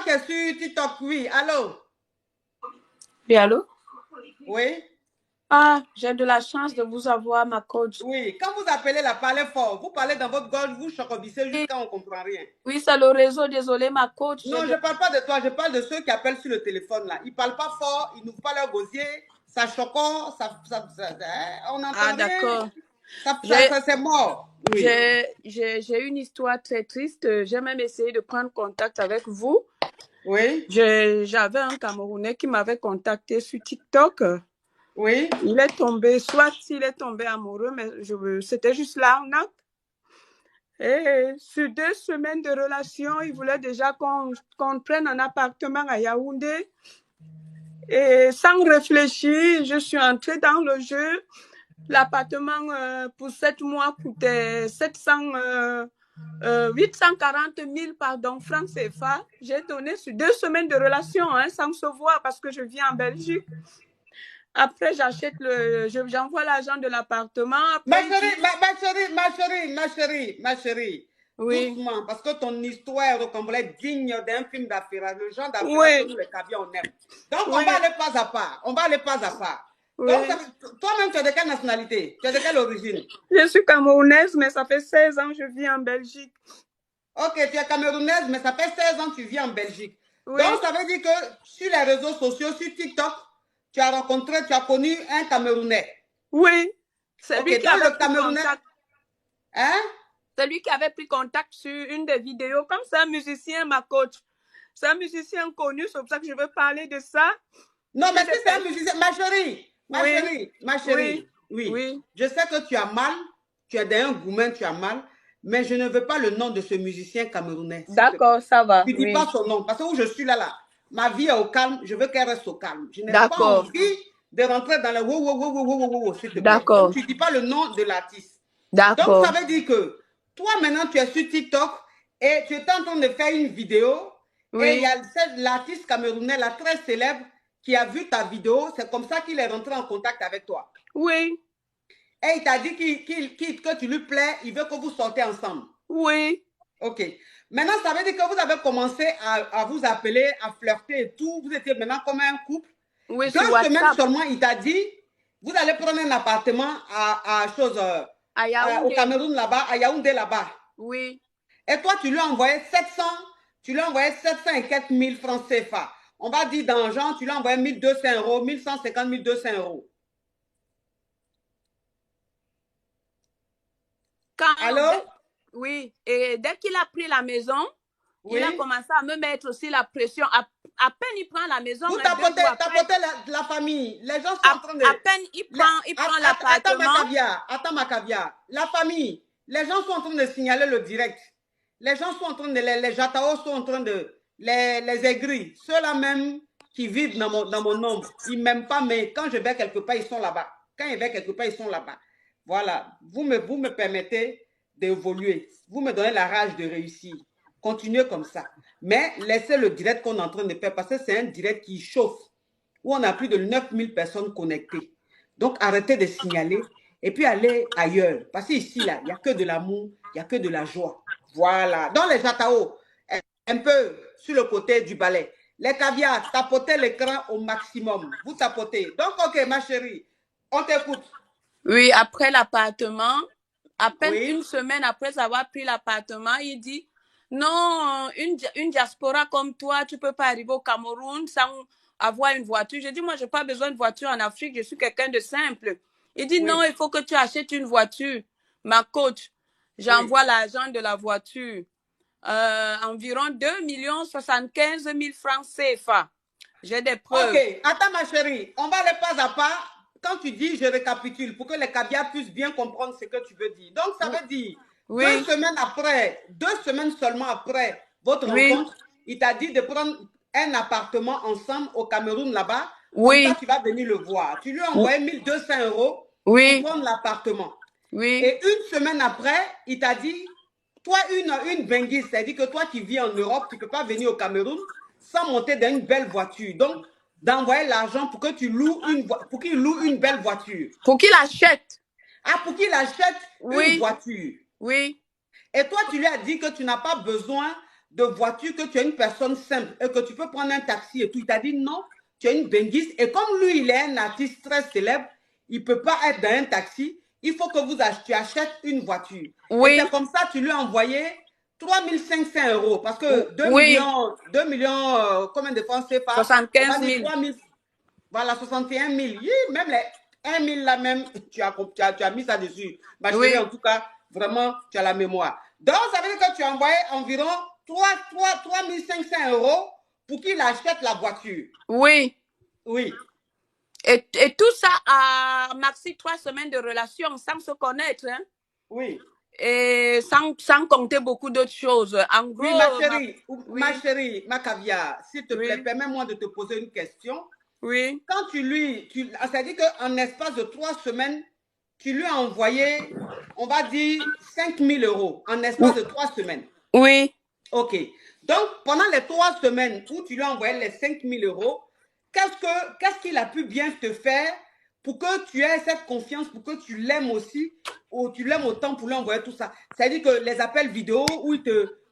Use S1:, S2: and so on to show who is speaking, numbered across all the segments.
S1: est sur TikTok, oui. Allô?
S2: Oui, allô?
S1: Oui?
S2: Ah, j'ai de la chance de vous avoir, ma coach.
S1: Oui. Quand vous appelez, la parlez fort. Vous parlez dans votre gorge, vous chocobissez
S2: Oui,
S1: jusqu'à on ne comprend rien.
S2: oui, c'est le réseau. Désolé, ma coach.
S1: Non, je ne parle pas de toi. Je parle de ceux qui appellent sur le téléphone, là. Ils ne parlent pas fort, ils n'ouvrent pas leur gosier. Ça choquant, on
S2: Ah,
S1: n'entend rien.
S2: d'accord.
S1: C'est mort. Oui.
S2: J'ai une histoire très triste. J'ai même essayé de prendre contact avec vous.
S1: Oui.
S2: J'avais un Camerounais qui m'avait contacté sur TikTok.
S1: Oui.
S2: Il est tombé, soit il est tombé amoureux, mais c'était juste là en acte. Et sur 2 semaines de relation, il voulait déjà qu'on prenne un appartement à Yaoundé. Et sans réfléchir, je suis entrée dans le jeu. L'appartement pour 7 mois coûtait 840 000 francs CFA. J'ai donné sur 2 semaines de relation, sans se voir parce que je vis en Belgique. Après, j'envoie l'argent de l'appartement.
S1: Ma chérie,
S2: Oui.
S1: doucement, parce que ton histoire est digne d'un film d'affaires, le genre d'affaires
S2: Oui.
S1: que nous les cavions on aime. Donc,
S2: Oui.
S1: on va aller pas à pas. On va aller pas à pas.
S2: Oui.
S1: Donc, toi-même, tu es de quelle nationalité? Tu es de quelle origine?
S2: Je suis camerounaise, mais ça fait 16 ans que je vis en Belgique.
S1: Ok, tu es camerounaise, mais ça fait 16 ans que tu vis en Belgique.
S2: Oui.
S1: Donc, ça veut dire que sur les réseaux sociaux, sur TikTok, tu as connu un Camerounais.
S2: Oui. C'est lui qui avait pris contact.
S1: Hein?
S2: C'est lui qui avait pris contact sur une des vidéos. Comme c'est un musicien, ma coach. C'est un musicien connu, c'est pour ça que je veux parler de ça.
S1: Non, mais si c'est un musicien, ma chérie,
S2: oui.
S1: Je sais que tu as mal, tu es dans un gourmand, tu as mal, mais je ne veux pas le nom de ce musicien camerounais.
S2: D'accord, ça va.
S1: Tu ne dis pas son nom, parce que où je suis là, ma vie est au calme, je veux qu'elle reste au calme. Je n'ai pas envie de rentrer dans le wow, s'il te plaît.
S2: D'accord.
S1: Donc, tu ne dis pas le nom de l'artiste.
S2: D'accord.
S1: Donc, ça veut dire que toi, maintenant, tu es sur TikTok et tu es en train de faire une vidéo et il y a l'artiste camerounais, là, très célèbre, qui a vu ta vidéo, c'est comme ça qu'il est rentré en contact avec toi.
S2: Oui.
S1: Et il t'a dit que tu lui plais, il veut que vous sortez ensemble.
S2: Oui.
S1: Ok. Maintenant, ça veut dire que vous avez commencé à vous appeler, à flirter et tout. Vous étiez maintenant comme un couple.
S2: Oui,
S1: 2 semaines seulement, il t'a dit, vous allez prendre un appartement au Cameroun là-bas, à Yaoundé là-bas.
S2: Oui.
S1: Et toi, tu lui as envoyé 700 et quelques mille francs CFA. On va dire dans genre, tu lui as envoyé 1200 euros, 1150, 1200 euros. Allô?
S2: Oui, et dès qu'il a pris la maison, il a commencé à me mettre aussi la pression. À peine il prend la maison,
S1: vous tapotez la famille. Les gens sont en train de...
S2: À peine il prend l'appartement.
S1: Attends ma caviar. La famille, les gens sont en train de signaler le direct. Les gens sont en train de... Les Jatao sont en train de... Les aigris, ceux-là même qui vivent dans mon nombre, ils ne m'aiment pas, mais quand je vais quelque part, ils sont là-bas. Quand ils vont quelque part, ils sont là-bas. Voilà. Vous me permettez d'évoluer. Vous me donnez la rage de réussir. Continuez comme ça. Mais laissez le direct qu'on est en train de faire parce que c'est un direct qui chauffe, où on a plus de 9000 personnes connectées. Donc, arrêtez de signaler et puis allez ailleurs. Parce qu'ici, là, il n'y a que de l'amour, il n'y a que de la joie. Voilà. Dans les Jatao, un peu sur le côté du balai. Les caviars, tapotez l'écran au maximum. Vous tapotez. Donc, ok, ma chérie, on t'écoute.
S2: Oui, après l'appartement, à peine une semaine après avoir pris l'appartement, il dit, non, une diaspora comme toi, tu ne peux pas arriver au Cameroun sans avoir une voiture. Je dis, moi, je n'ai pas besoin de voiture en Afrique, je suis quelqu'un de simple. Il dit, non, il faut que tu achètes une voiture. Ma coach, j'envoie l'argent de la voiture. Environ 2 75 000 francs CFA. J'ai des preuves.
S1: Ok, attends ma chérie, on va aller pas à pas. Quand tu dis, je récapitule pour que les caviars puissent bien comprendre ce que tu veux dire. Donc, ça veut dire, 2 semaines après, 2 semaines seulement après votre rencontre, il t'a dit de prendre un appartement ensemble au Cameroun là-bas. Comme ça, tu vas venir le voir. Tu lui as envoyé 1200 euros pour prendre l'appartement. Et une semaine après, il t'a dit, toi, une benguise, c'est-à-dire que toi qui vis en Europe, tu ne peux pas venir au Cameroun sans monter dans une belle voiture. Donc, d'envoyer l'argent pour que tu loues pour qu'il loue une belle voiture.
S2: Pour qu'il achète.
S1: Ah, pour qu'il achète une voiture.
S2: Oui.
S1: Et toi, tu lui as dit que tu n'as pas besoin de voiture, que tu es une personne simple et que tu peux prendre un taxi et tout. Il t'a dit non, tu es une benguiste. Et comme lui, il est un artiste très célèbre, il ne peut pas être dans un taxi. Il faut que tu achètes une voiture.
S2: Oui.
S1: Et c'est comme ça que tu lui as envoyé 3500 euros. Parce que 2
S2: oui.
S1: millions, combien de francs CFA?
S2: 75 000.
S1: 3 000. Voilà, 61 000. Même les 1 000 là même, tu as mis ça dessus. Ma chérie,
S2: Oui.
S1: en tout cas, vraiment, tu as la mémoire. Donc, ça veut dire que tu as envoyé environ 3 500 euros pour qu'il achète la voiture.
S2: Oui.
S1: Oui.
S2: Et tout ça a maxi 3 semaines de relation sans se connaître. Hein?
S1: Oui.
S2: Et sans compter beaucoup d'autres choses. En gros,
S1: oui, ma chérie, ma caviar, s'il te plaît, permets-moi de te poser une question.
S2: Oui.
S1: Quand c'est-à-dire qu'en espace de 3 semaines, tu lui as envoyé, on va dire, 5 000 euros en espace de 3 semaines.
S2: Oui.
S1: Ok. Donc, pendant les 3 semaines où tu lui as envoyé les 5 000 euros, qu'est-ce qu'il a pu bien te faire pour que tu aies cette confiance, pour que tu l'aimes aussi, ou tu l'aimes autant pour lui envoyer tout ça? C'est-à-dire que les appels vidéo où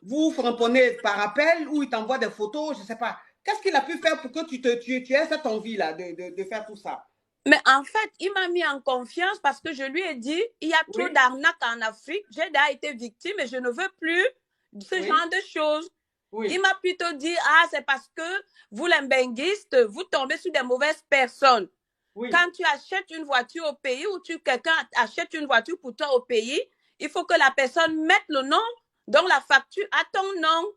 S1: vous frapponnez par appel, où il t'envoie des photos, je ne sais pas. Qu'est-ce qu'il a pu faire pour que tu aies cette envie-là de faire tout ça?
S2: Mais en fait, il m'a mis en confiance parce que je lui ai dit, il y a trop d'arnaques en Afrique. J'ai déjà été victime et je ne veux plus de ce genre de choses. Oui. Il m'a plutôt dit, c'est parce que vous, les benguistes, vous tombez sur des mauvaises personnes. Oui. Quand tu achètes une voiture au pays ou quelqu'un achète une voiture pour toi au pays, il faut que la personne mette le nom, donc la facture à ton nom.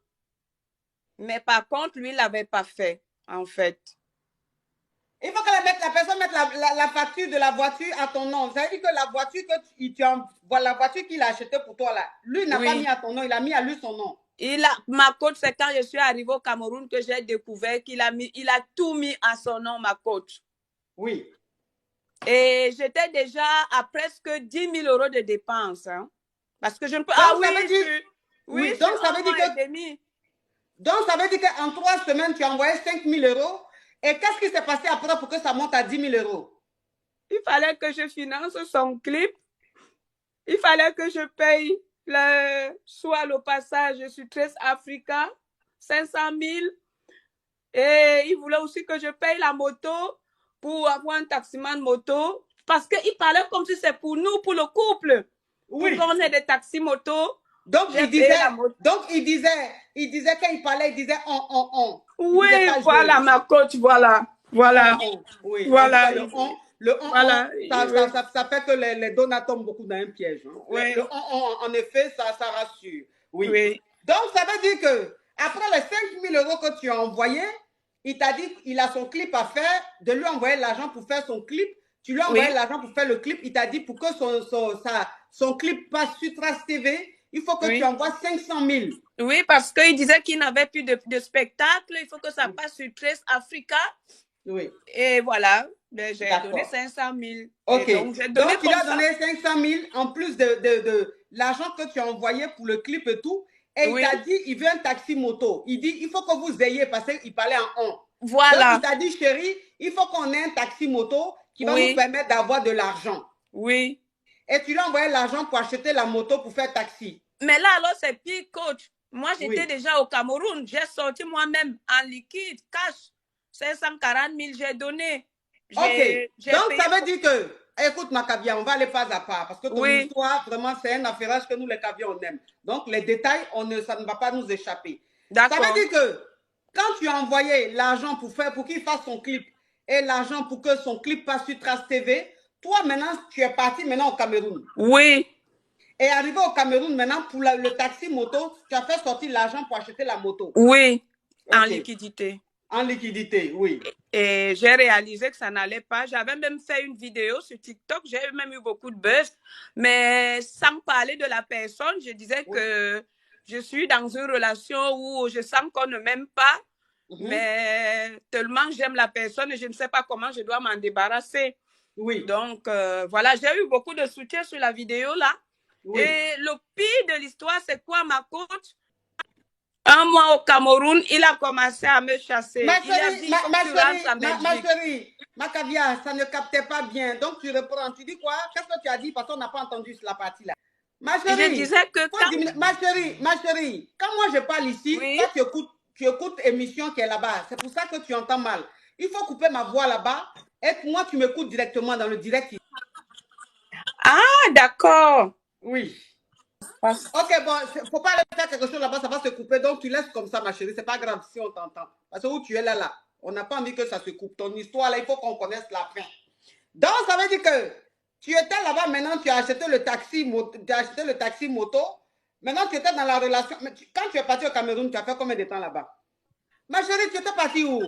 S2: Mais par contre, lui, il ne l'avait pas fait, en fait.
S1: Il faut que la personne mette la facture de la voiture à ton nom. Ça veut dire que la voiture la voiture qu'il a achetée pour toi là, lui n'a pas mis à ton nom, il a mis à lui son nom.
S2: Ma coach, c'est quand je suis arrivée au Cameroun que j'ai découvert qu'il a tout mis à son nom, ma coach.
S1: Oui.
S2: Et j'étais déjà à presque 10 000 euros de dépenses. Hein, parce que je ne peux
S1: pas. Oui, donc ça veut dire donc ça veut dire qu'en 3 semaines, tu as envoyé 5 000 euros. Et qu'est-ce qui s'est passé après pour que ça monte à 10 000 euros?
S2: Il fallait que je finance son clip. Il fallait que je paye soit le passage sur Trace Africa, 500 000. Et il voulait aussi que je paye la moto pour avoir un taximan moto. Parce qu'il parlait comme si c'est pour nous, pour le couple. Oui. Pour qu'on ait des taxis moto.
S1: Donc, il disait quand il parlait, il disait on.
S2: Oui, voilà, ma coach, voilà.
S1: Oui,
S2: voilà.
S1: Le on, voilà. Ça fait que les donneurs tombent beaucoup dans un piège. Hein. Oui. Le on, en effet, ça rassure. Oui. Donc, ça veut dire que après les 5 000 euros que tu as envoyés, il t'a dit qu'il a son clip à faire, de lui envoyer l'argent pour faire son clip. Tu lui as envoyé l'argent pour faire le clip. Il t'a dit pour que son clip passe sur Trace TV, il faut que tu envoies 500 000.
S2: Oui, parce qu'il disait qu'il n'avait plus de spectacle. Il faut que ça passe sur Trace Africa.
S1: Oui.
S2: Et voilà, j'ai donné 500 000.
S1: Ok. Donc tu as donné 500 000 en plus de l'argent que tu as envoyé pour le clip et tout. Et il t'a dit, il veut un taxi moto. Il dit, il faut que vous ayez, parce qu'il parlait en on.
S2: Voilà.
S1: Donc il t'a dit, chérie, il faut qu'on ait un taxi moto qui va nous permettre d'avoir de l'argent.
S2: Oui.
S1: Et tu lui as envoyé l'argent pour acheter la moto pour faire taxi.
S2: Mais là, alors, c'est pire, coach. Moi, j'étais déjà au Cameroun. J'ai sorti moi-même en liquide, cash. 540 000, j'ai donné.
S1: Ok. Donc, ça veut dire que, écoute, ma caviar, on va aller pas à pas. Parce que ton histoire, vraiment, c'est un affairage que nous, les caviars, on aime. Donc, les détails, ça ne va pas nous échapper. Ça veut dire que, quand tu as envoyé l'argent pour qu'il fasse son clip et l'argent pour que son clip passe sur Trace TV, toi, maintenant, tu es parti maintenant au Cameroun.
S2: Oui.
S1: Et arrivé au Cameroun, maintenant, pour le taxi moto, tu as fait sortir l'argent pour acheter la moto.
S2: Oui, en liquidité.
S1: En liquidité, oui.
S2: Et j'ai réalisé que ça n'allait pas. J'avais même fait une vidéo sur TikTok. J'ai même eu beaucoup de buzz. Mais sans parler de la personne, je disais que je suis dans une relation où je sens qu'on ne m'aime pas. Mais tellement j'aime la personne et je ne sais pas comment je dois m'en débarrasser.
S1: Oui.
S2: Donc, voilà, j'ai eu beaucoup de soutien sur la vidéo là. Oui. Et le pire de l'histoire, c'est quoi, ma coach? Un mois au Cameroun, il a commencé à me chasser.
S1: Ma chérie, ma caviar, ça ne captait pas bien. Donc, tu reprends. Tu dis quoi? Qu'est-ce que tu as dit? Parce qu'on n'a pas entendu la partie là. Ma
S2: Et je
S1: chérie,
S2: disais que quand...
S1: ma chérie, quand moi je parle ici,
S2: Oui.
S1: toi tu écoutes émission qui est là-bas. C'est pour ça que tu entends mal. Il faut couper ma voix là-bas et moi tu m'écoutes directement dans le direct.
S2: Ah, d'accord.
S1: Oui. Ok, bon, faut pas aller faire quelque chose là-bas, ça va se couper. Donc tu laisses comme ça, ma chérie. C'est pas grave si on t'entend. Parce que où tu es là, on n'a pas envie que ça se coupe. Ton histoire là, il faut qu'on connaisse la fin. Donc ça veut dire que tu étais là-bas, maintenant tu as acheté le taxi, moto. Maintenant tu étais dans la relation. Mais quand tu es parti au Cameroun, tu as fait combien de temps là-bas? Ma chérie, tu étais parti où?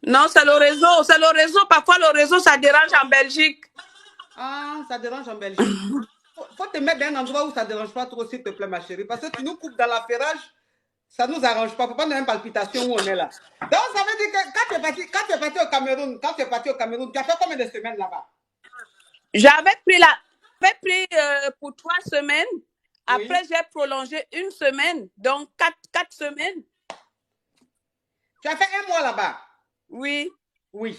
S2: Non, c'est le réseau. C'est le réseau. Parfois, le réseau, ça dérange en Belgique.
S1: Ah, ça dérange en Belgique. Faut te mettre dans un endroit où ça ne dérange pas trop, s'il te plaît, ma chérie. Parce que tu nous coupes dans la ferrage, ça ne nous arrange pas. Faut pas nous une palpitation où on est là. Donc, ça veut dire que quand tu es parti au Cameroun, tu as fait combien de semaines là-bas?
S2: J'avais pris pour 3 semaines. Après,
S1: Oui.
S2: j'ai prolongé 1 semaine. Donc, 4 semaines.
S1: Tu as fait 1 mois là-bas?
S2: Oui.
S1: Oui.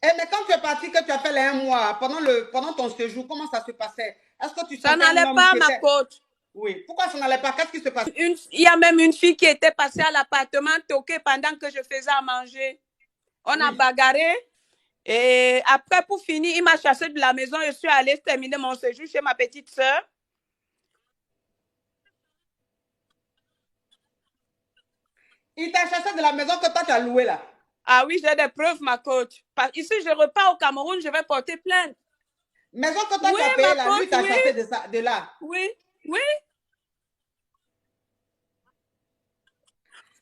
S1: Et mais quand tu es parti, que tu as fait les 1 mois, pendant ton séjour, comment ça se passait? Est-ce que tu
S2: Ça
S1: sentais un
S2: n'allait
S1: homme
S2: pas,
S1: qui
S2: ma
S1: était...
S2: coach.
S1: Oui. Pourquoi ça n'allait pas? Qu'est-ce qui se passe?
S2: Il y a même une fille qui était passée à l'appartement toquée pendant que je faisais à manger. On a bagarré. Et après, pour finir, il m'a chassé de la maison. Je suis allée terminer mon séjour chez ma petite sœur.
S1: Il t'a chassé de la maison que toi, tu as louée là?
S2: Ah oui, j'ai des preuves, ma coach. Ici, je repars au Cameroun, je vais porter plainte.
S1: Maison que toi,
S2: Oui,
S1: tu as payée
S2: ma
S1: là, lui,
S2: coach,
S1: t'a
S2: oui.
S1: chassé de là?
S2: Oui, oui.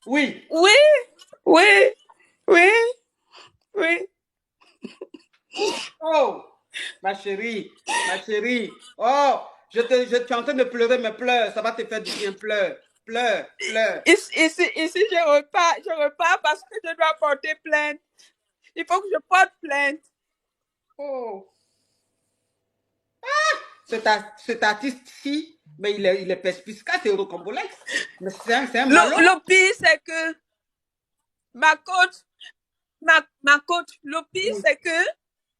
S1: Oui.
S2: Oui, oui, oui, oui.
S1: Oh, ma chérie, ma chérie. Oh, tu es en train de pleurer, mais pleure, ça va te faire du bien, pleure, pleure, pleure.
S2: Ici, je repars parce que je dois porter plainte. Il faut que je porte plainte.
S1: Oh. Ah, cet artiste-ci, mais il est perspicace, c'est Eurocombolex. Mais c'est un malin.
S2: Le pire, c'est que ma coach, le pire,
S1: Oui.
S2: c'est que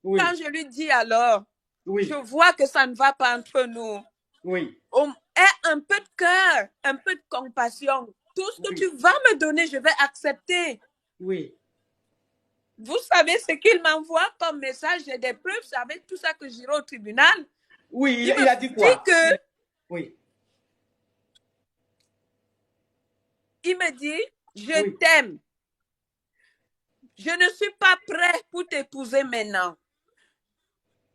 S1: Oui.
S2: quand je lui dis alors,
S1: Oui.
S2: je vois que ça ne va pas entre nous.
S1: Oui.
S2: Aie un peu de cœur, un peu de compassion. Tout ce que tu vas me donner, je vais accepter.
S1: Oui.
S2: Vous savez ce qu'il m'envoie comme message? J'ai des preuves, c'est avec tout ça que j'irai au tribunal.
S1: Oui, il a dit quoi? Oui.
S2: Il me dit, je t'aime. Je ne suis pas prêt pour t'épouser maintenant.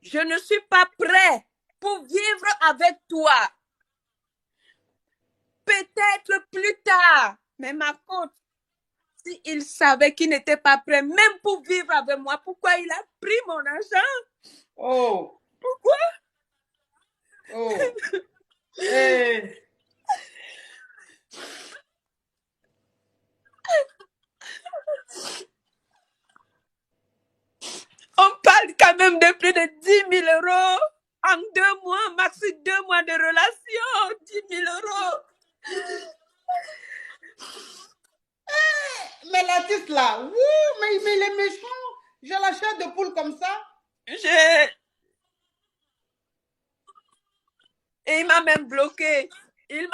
S2: Je ne suis pas prêt pour vivre avec toi. Peut-être plus tard. Mais ma coach, s'il savait qu'il n'était pas prêt, même pour vivre avec moi, pourquoi il a pris mon argent?
S1: Oh.
S2: Pourquoi?
S1: Oh. Hey.
S2: On parle quand même de plus de 10 000 euros en 2 mois, maxi 2 mois de relation. 10 000 euros.
S1: Mais l'artiste là, mais il est méchant. J'ai la chair de poule comme ça.
S2: Et il m'a même bloqué. Il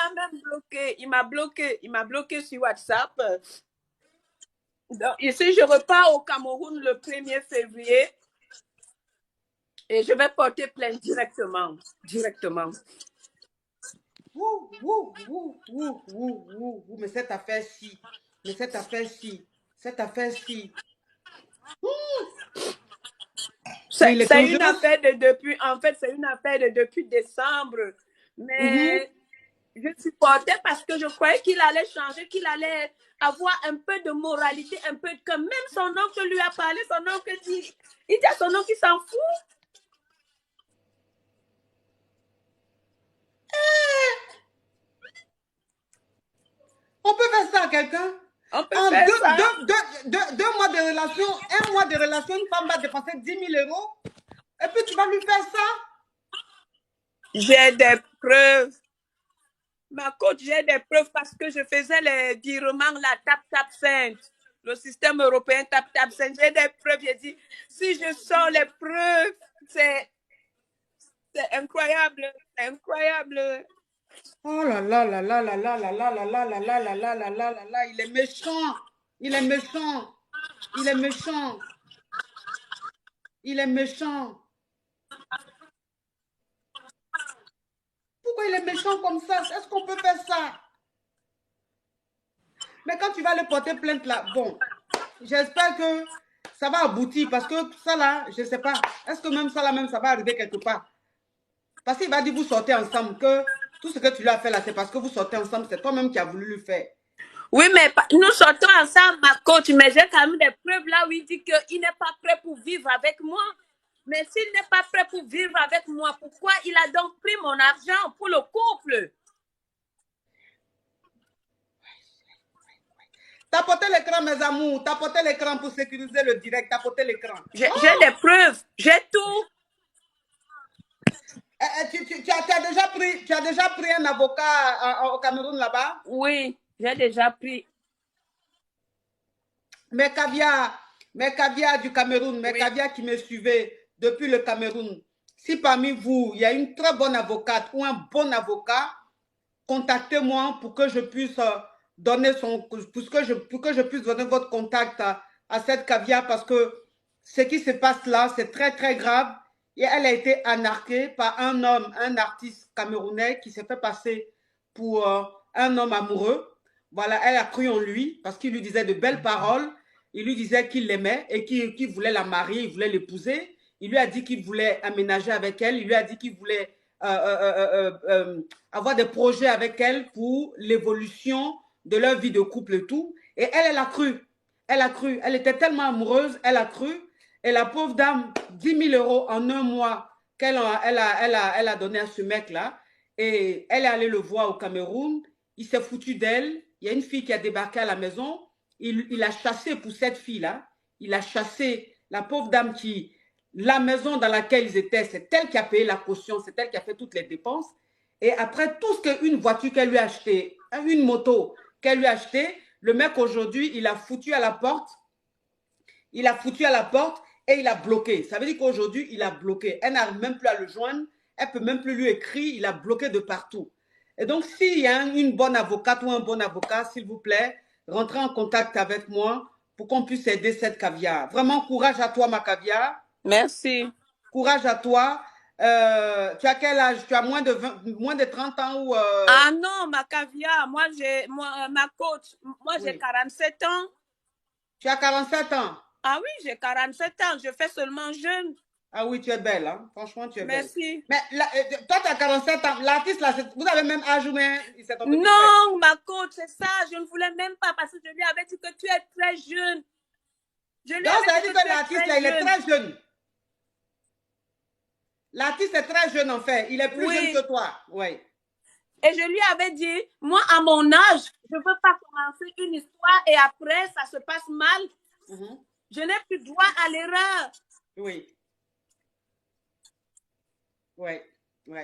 S2: m'a bloqué sur WhatsApp. Donc, ici, je repars au Cameroun le 1er février et je vais porter plainte directement. Directement.
S1: Mais cette affaire-ci, cette affaire-ci.
S2: C'est une affaire de depuis, en fait, c'est une affaire de depuis décembre. Mais je supportais parce que je croyais qu'il allait changer, qu'il allait avoir un peu de moralité, un peu de... Quand même son oncle lui a parlé, son oncle dit... Il dit à son oncle qu'il s'en fout.
S1: On peut faire ça à quelqu'un?
S2: On peut faire ça.
S1: 2 mois de relation, 1 mois de relation, une femme va dépenser 10 000 euros et puis tu vas lui faire ça?
S2: J'ai des preuves. Ma coach, j'ai des preuves parce que je faisais les virements, la TapTap5, le système européen TapTap5. J'ai des preuves. J'ai dit, si je sors les preuves, c'est C'est incroyable, c'est incroyable.
S1: Oh là là là là là là là là là là là là là là là là là là, il est méchant, il est méchant, il est méchant, il est méchant. Pourquoi il est méchant comme ça? Est-ce qu'on peut faire ça? Mais quand tu vas le porter plainte là, bon, j'espère que ça va aboutir parce que ça là, je ne sais pas. Est-ce que même ça là, même ça va arriver quelque part? Parce qu'il va dire vous sortez ensemble, que tout ce que tu lui as fait là, c'est parce que vous sortez ensemble, c'est toi-même qui as voulu le faire.
S2: Oui, mais nous sortons ensemble, ma coach, mais j'ai quand même des preuves là où il dit qu'il n'est pas prêt pour vivre avec moi. Mais s'il n'est pas prêt pour vivre avec moi, pourquoi il a donc pris mon argent pour le couple?
S1: Tapotez l'écran, mes amours. Tapotez l'écran pour sécuriser le direct. Tapotez l'écran.
S2: J'ai des preuves. J'ai tout.
S1: Tu as déjà pris un avocat au Cameroun là-bas?
S2: Oui, j'ai déjà pris.
S1: Mes caviars du Cameroun, mes caviars qui me suivaient depuis le Cameroun. Si parmi vous, il y a une très bonne avocate ou un bon avocat, contactez-moi pour que je puisse donner pour que je puisse donner votre contact à cette caviar parce que ce qui se passe là, c'est très très grave. Et elle a été arnaquée par un homme, un artiste camerounais qui s'est fait passer pour un homme amoureux. Voilà, elle a cru en lui parce qu'il lui disait de belles paroles. Il lui disait qu'il l'aimait et qu'il voulait la marier, il voulait l'épouser. Il lui a dit qu'il voulait aménager avec elle. Il lui a dit qu'il voulait avoir des projets avec elle pour l'évolution de leur vie de couple et tout. Et elle, elle a cru. Elle a cru. Elle était tellement amoureuse, elle a cru. Et la pauvre dame, 10 000 € en un mois qu'elle elle a donné à ce mec-là. Et elle est allée le voir au Cameroun. Il s'est foutu d'elle. Il y a une fille qui a débarqué à la maison. Il a chassé pour cette fille-là. Il a chassé la pauvre dame qui, la maison dans laquelle ils étaient, c'est elle qui a payé la caution, c'est elle qui a fait toutes les dépenses. Et après tout ce qu'une voiture qu'elle lui a acheté, une moto qu'elle lui a acheté, le mec aujourd'hui, il a foutu à la porte. Il a foutu à la porte et il a bloqué. Ça veut dire qu'aujourd'hui, il a bloqué. Elle n'arrive même plus à le joindre. Elle ne peut même plus lui écrire. Il a bloqué de partout. Et donc, s'il y a une bonne avocate ou un bon avocat, s'il vous plaît, rentrez en contact avec moi pour qu'on puisse aider cette caviar. Vraiment, courage à toi, ma caviar.
S2: Merci.
S1: Courage à toi. Tu as quel âge? Tu as moins de 30 ans ou
S2: Ah non, ma caviar, ma coach, moi j'ai 47 ans.
S1: Tu as 47 ans?
S2: Ah oui, j'ai 47 ans, je fais seulement jeune.
S1: Ah oui, tu es belle, hein? Franchement, tu es belle.
S2: Merci.
S1: Mais toi, tu as 47 ans. L'artiste, là, vous avez même âge ou bien il s'est tombé?
S2: Non, ma coach, c'est ça. Je ne voulais même pas parce que je lui avais dit que tu es très jeune.
S1: Donc, ça veut dire que l'artiste, là, il est très jeune. L'artiste est très jeune, en fait. Il est plus jeune que toi. Oui.
S2: Et je lui avais dit, moi, à mon âge, je ne veux pas commencer une histoire et après, ça se passe mal. Je n'ai plus droit à l'erreur.
S1: Oui. Oui, oui.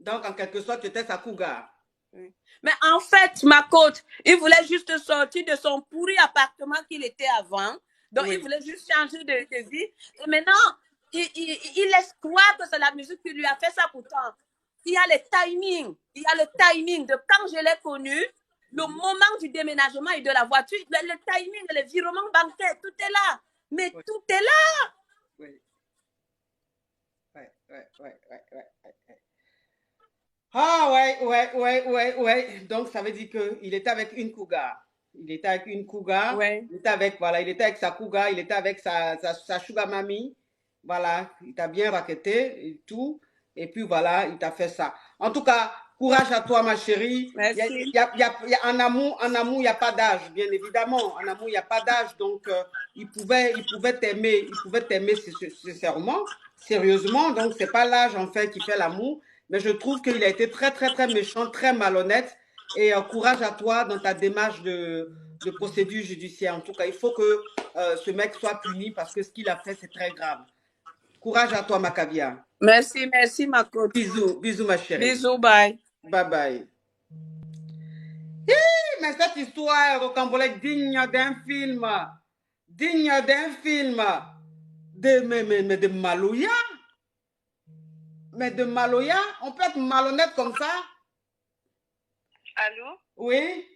S1: Donc, en quelque sorte, tu étais sa cougar.
S2: Oui. Mais en fait, ma coach, il voulait juste sortir de son pourri appartement qu'il était avant. Donc, il voulait juste changer de vie. Et maintenant, il laisse croire que c'est la musique qui lui a fait ça pourtant. Il y a le timing. Il y a le timing de quand je l'ai connu, le moment du déménagement et de la voiture, le timing, le virement bancaire, tout est là. Mais tout est là.
S1: Oui. Ah ouais. Donc, ça veut dire qu'il était avec une cougar. Il était avec une cougar.
S2: Ouais.
S1: Il était avec sa cougar. Il était avec sa sugar mamie. Voilà. Il t'a bien raquetté et tout. Et puis voilà, il t'a fait ça. En tout cas, courage à toi, ma chérie.
S2: Merci.
S1: En amour, il n'y a pas d'âge, bien évidemment. En amour, il n'y a pas d'âge. Donc, il pouvait t'aimer sincèrement, sérieusement. Donc, c'est pas l'âge, en fait, qui fait l'amour. Mais je trouve qu'il a été très, très, très méchant, très malhonnête. Et courage à toi dans ta démarche de procédure judiciaire. En tout cas, il faut que ce mec soit puni parce que ce qu'il a fait, c'est très grave. Courage à toi, ma caviar.
S2: Merci, ma coach.
S1: Bisous, ma chérie.
S2: Bisous, bye.
S1: Bye. Mais cette histoire rocambolesque digne d'un film. De Malouya. Mais de Maloya, on peut être malhonnête comme ça?
S3: Allô?
S1: Oui.